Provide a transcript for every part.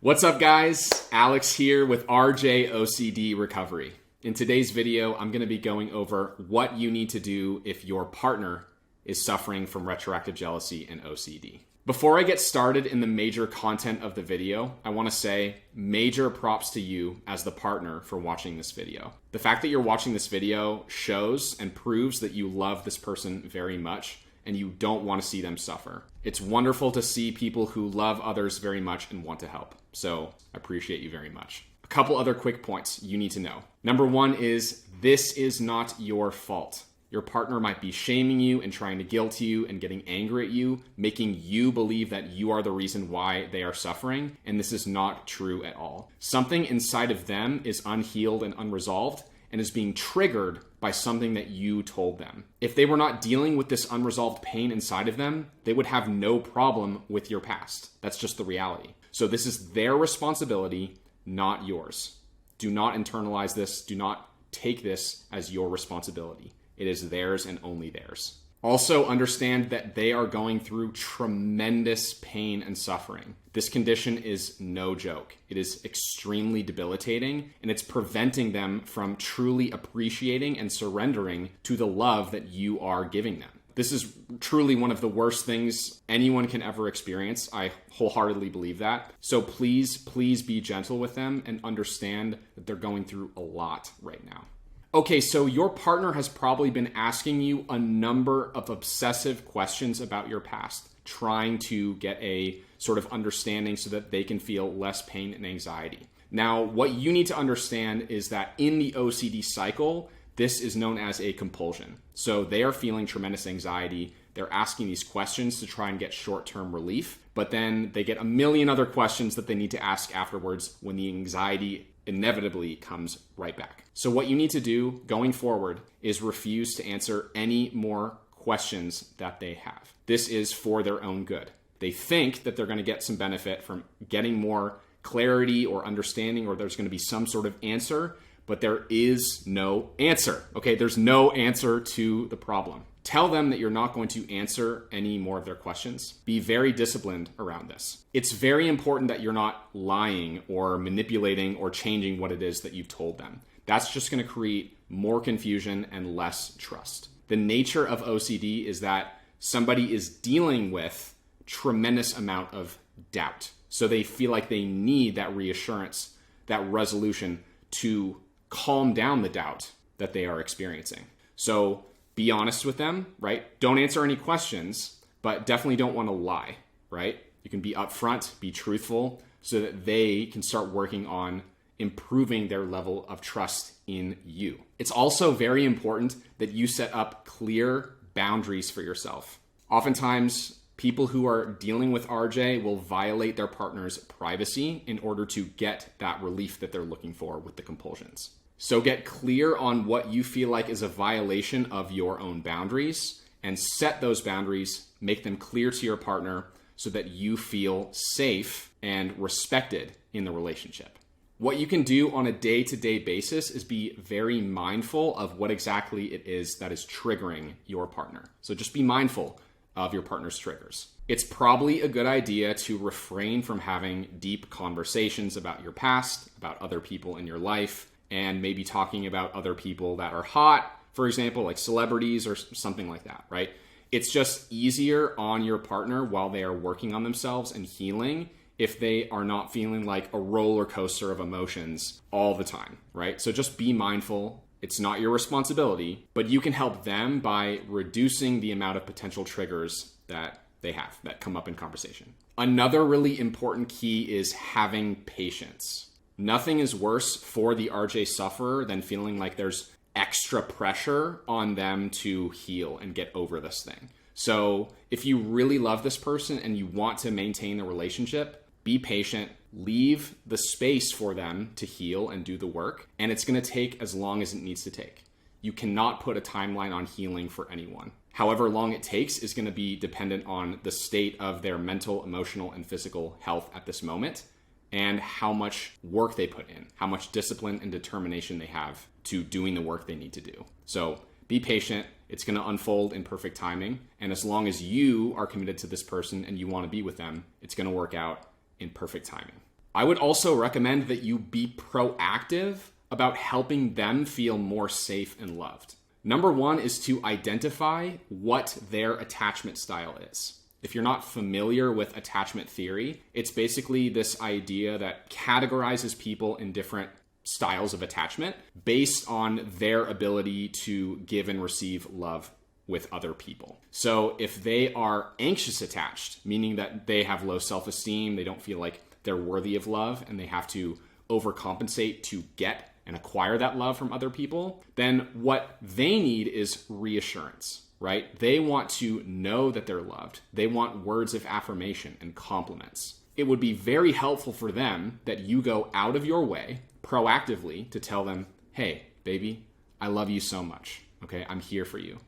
What's up guys? Alex here with RJ OCD Recovery. In today's video, I'm going to be going over what you need to do if your partner is suffering from retroactive jealousy and OCD. Before I get started in the major content of the video, I want to say major props to you as the partner for watching this video. The fact that you're watching this video shows and proves that you love this person very much and you don't want to see them suffer. It's wonderful to see people who love others very much and want to help. So I appreciate you very much. A couple other quick points you need to know. Number one is this is not your fault. Your partner might be shaming you and trying to guilt you and getting angry at you, making you believe that you are the reason why they are suffering, and this is not true at all. Something inside of them is unhealed and unresolved and is being triggered by something that you told them. If they were not dealing with this unresolved pain inside of them, they would have no problem with your past. That's just the reality. So this is their responsibility, not yours. Do not internalize this. Do not take this as your responsibility. It is theirs and only theirs. Also understand that they are going through tremendous pain and suffering. This condition is no joke. It is extremely debilitating, and it's preventing them from truly appreciating and surrendering to the love that you are giving them. This is truly one of the worst things anyone can ever experience. I wholeheartedly believe that. So please be gentle with them and understand that they're going through a lot right now. Okay, so your partner has probably been asking you a number of obsessive questions about your past, trying to get a sort of understanding so that they can feel less pain and anxiety. Now, what you need to understand is that in the OCD cycle, this is known as a compulsion. So they are feeling tremendous anxiety. They're asking these questions to try and get short-term relief, but then they get a million other questions that they need to ask afterwards when the anxiety inevitably comes right back. So what you need to do going forward is refuse to answer any more questions that they have. This is for their own good. They think that they're going to get some benefit from getting more clarity or understanding, or there's going to be some sort of answer, but there is no answer. Okay, there's no answer to the problem. Tell them that you're not going to answer any more of their questions. Be very disciplined around this. It's very important that you're not lying or manipulating or changing what it is that you've told them. That's just going to create more confusion and less trust. The nature of OCD is that somebody is dealing with tremendous amount of doubt. So they feel like they need that reassurance, that resolution to calm down the doubt that they are experiencing. So be honest with them, right? Don't answer any questions, but definitely don't want to lie, right? You can be upfront, be truthful, so that they can start working on improving their level of trust in you. It's also very important that you set up clear boundaries for yourself. Oftentimes, people who are dealing with RJ will violate their partner's privacy in order to get that relief that they're looking for with the compulsions. So get clear on what you feel like is a violation of your own boundaries and set those boundaries, make them clear to your partner so that you feel safe and respected in the relationship. What you can do on a day-to-day basis is be very mindful of what exactly it is that is triggering your partner. So just be mindful of your partner's triggers. It's probably a good idea to refrain from having deep conversations about your past, about other people in your life, and maybe talking about other people that are hot, for example, like celebrities or something like that, right? It's just easier on your partner while they are working on themselves and healing if they are not feeling like a roller coaster of emotions all the time, right? So just be mindful. It's not your responsibility, but you can help them by reducing the amount of potential triggers that they have that come up in conversation. Another really important key is having patience. Nothing is worse for the RJ sufferer than feeling like there's extra pressure on them to heal and get over this thing. So if you really love this person and you want to maintain the relationship, be patient, leave the space for them to heal and do the work, and it's going to take as long as it needs to take. You cannot put a timeline on healing for anyone. However long it takes is going to be dependent on the state of their mental, emotional, and physical health at this moment, and how much work they put in, how much discipline and determination they have to doing the work they need to do. So be patient. It's going to unfold in perfect timing. And as long as you are committed to this person and you want to be with them, it's going to work out in perfect timing. I would also recommend that you be proactive about helping them feel more safe and loved. Number one is to identify what their attachment style is. If you're not familiar with attachment theory, it's basically this idea that categorizes people in different styles of attachment based on their ability to give and receive love with other people. So if they are anxious attached, meaning that they have low self-esteem, they don't feel like they're worthy of love, and they have to overcompensate to get and acquire that love from other people, then what they need is reassurance, right? They want to know that they're loved. They want words of affirmation and compliments. It would be very helpful for them that you go out of your way proactively to tell them, hey, baby, I love you so much. Okay, I'm here for you.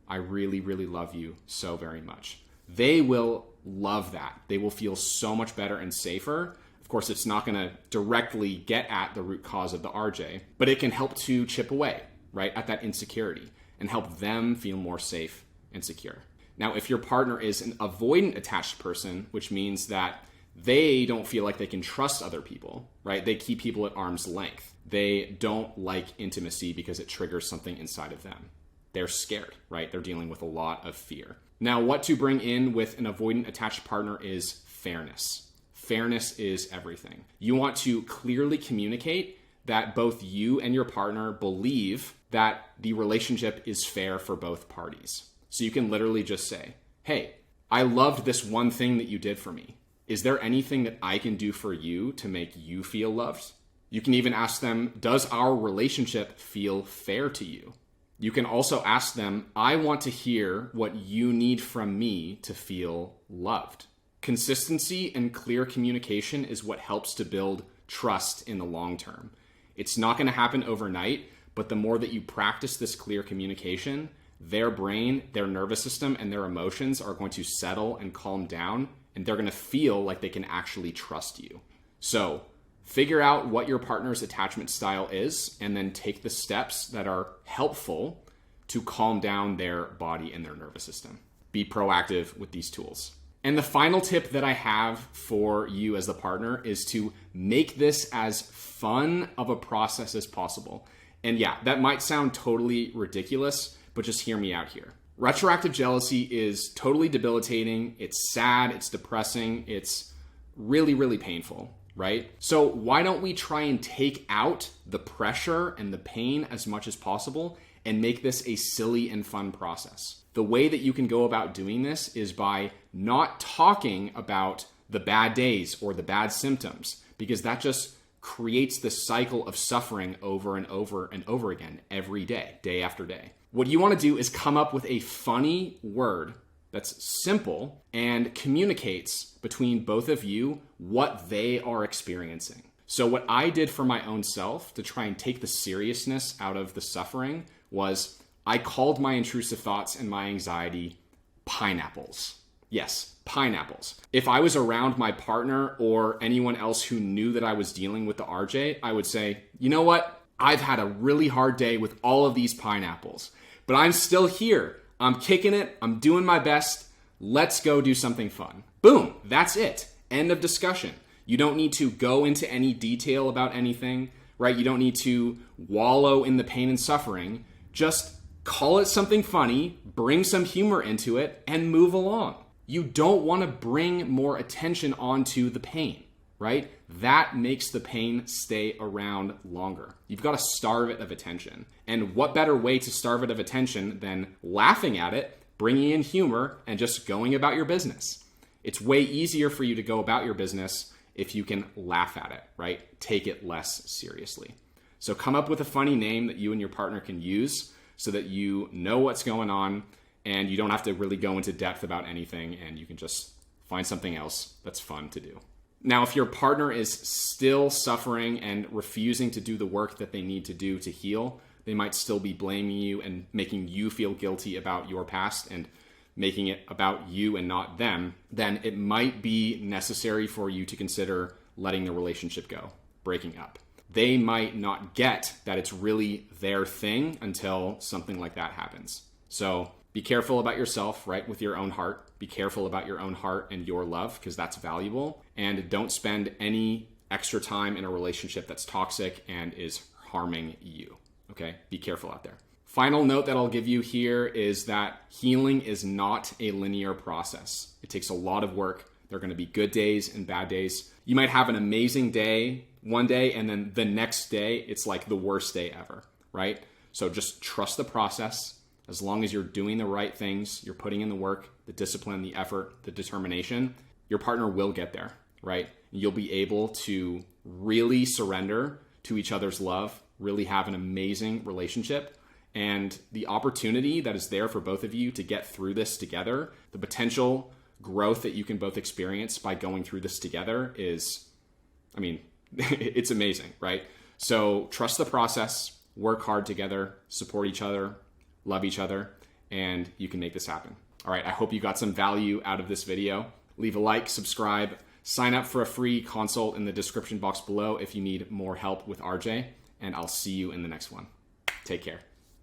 I really, really love you so very much. They will love that. They will feel so much better and safer. Of course, it's not going to directly get at the root cause of the RJ, but it can help to chip away, right, at that insecurity and help them feel more safe and secure. Now, if your partner is an avoidant attached person, which means that they don't feel like they can trust other people, right? They keep people at arm's length. They don't like intimacy because it triggers something inside of them. They're scared, right? They're dealing with a lot of fear. Now, what to bring in with an avoidant attached partner is fairness. Fairness is everything. You want to clearly communicate that both you and your partner believe that the relationship is fair for both parties. So you can literally just say, hey, I loved this one thing that you did for me. Is there anything that I can do for you to make you feel loved? You can even ask them, does our relationship feel fair to you? You can also ask them, I want to hear what you need from me to feel loved. Consistency and clear communication is what helps to build trust in the long term. It's not going to happen overnight, but the more that you practice this clear communication, their brain, their nervous system, and their emotions are going to settle and calm down, and they're going to feel like they can actually trust you. So figure out what your partner's attachment style is, and then take the steps that are helpful to calm down their body and their nervous system. Be proactive with these tools. And the final tip that I have for you as the partner is to make this as fun of a process as possible. And yeah, that might sound totally ridiculous, but just hear me out here. Retroactive jealousy is totally debilitating. It's sad, it's depressing, it's really, really painful, right? So why don't we try and take out the pressure and the pain as much as possible and make this a silly and fun process? The way that you can go about doing this is by not talking about the bad days or the bad symptoms, because that just creates the cycle of suffering over and over and over again every day, day after day. What you want to do is come up with a funny word that's simple and communicates between both of you what they are experiencing. So what I did for my own self to try and take the seriousness out of the suffering was I called my intrusive thoughts and my anxiety pineapples. Yes, pineapples. If I was around my partner or anyone else who knew that I was dealing with the RJ, I would say, you know what? I've had a really hard day with all of these pineapples, but I'm still here. I'm kicking it. I'm doing my best. Let's go do something fun. Boom. That's it. End of discussion. You don't need to go into any detail about anything, right? You don't need to wallow in the pain and suffering. Just call it something funny, bring some humor into it, and move along. You don't want to bring more attention onto the pain, right? That makes the pain stay around longer. You've got to starve it of attention. And what better way to starve it of attention than laughing at it, bringing in humor, and just going about your business? It's way easier for you to go about your business if you can laugh at it, right? Take it less seriously. So come up with a funny name that you and your partner can use so that you know what's going on and you don't have to really go into depth about anything, and you can just find something else that's fun to do. Now, if your partner is still suffering and refusing to do the work that they need to do to heal, they might still be blaming you and making you feel guilty about your past and making it about you and not them, then it might be necessary for you to consider letting the relationship go, breaking up. They might not get that it's really their thing until something like that happens. So be careful about yourself, right, with your own heart. Be careful about your own heart and your love, because that's valuable. And don't spend any extra time in a relationship that's toxic and is harming you. Okay, be careful out there. Final note that I'll give you here is that healing is not a linear process. It takes a lot of work. There are going to be good days and bad days. You might have an amazing day one day, and then the next day, it's like the worst day ever, right? So just trust the process. As long as you're doing the right things, you're putting in the work, the discipline, the effort, the determination, your partner will get there, right? You'll be able to really surrender to each other's love, really have an amazing relationship. And the opportunity that is there for both of you to get through this together, the potential growth that you can both experience by going through this together is, it's amazing, right? So trust the process, work hard together, support each other, love each other, and you can make this happen. All right, I hope you got some value out of this video. Leave a like, subscribe, sign up for a free consult in the description box below if you need more help with RJ, and I'll see you in the next one. Take care.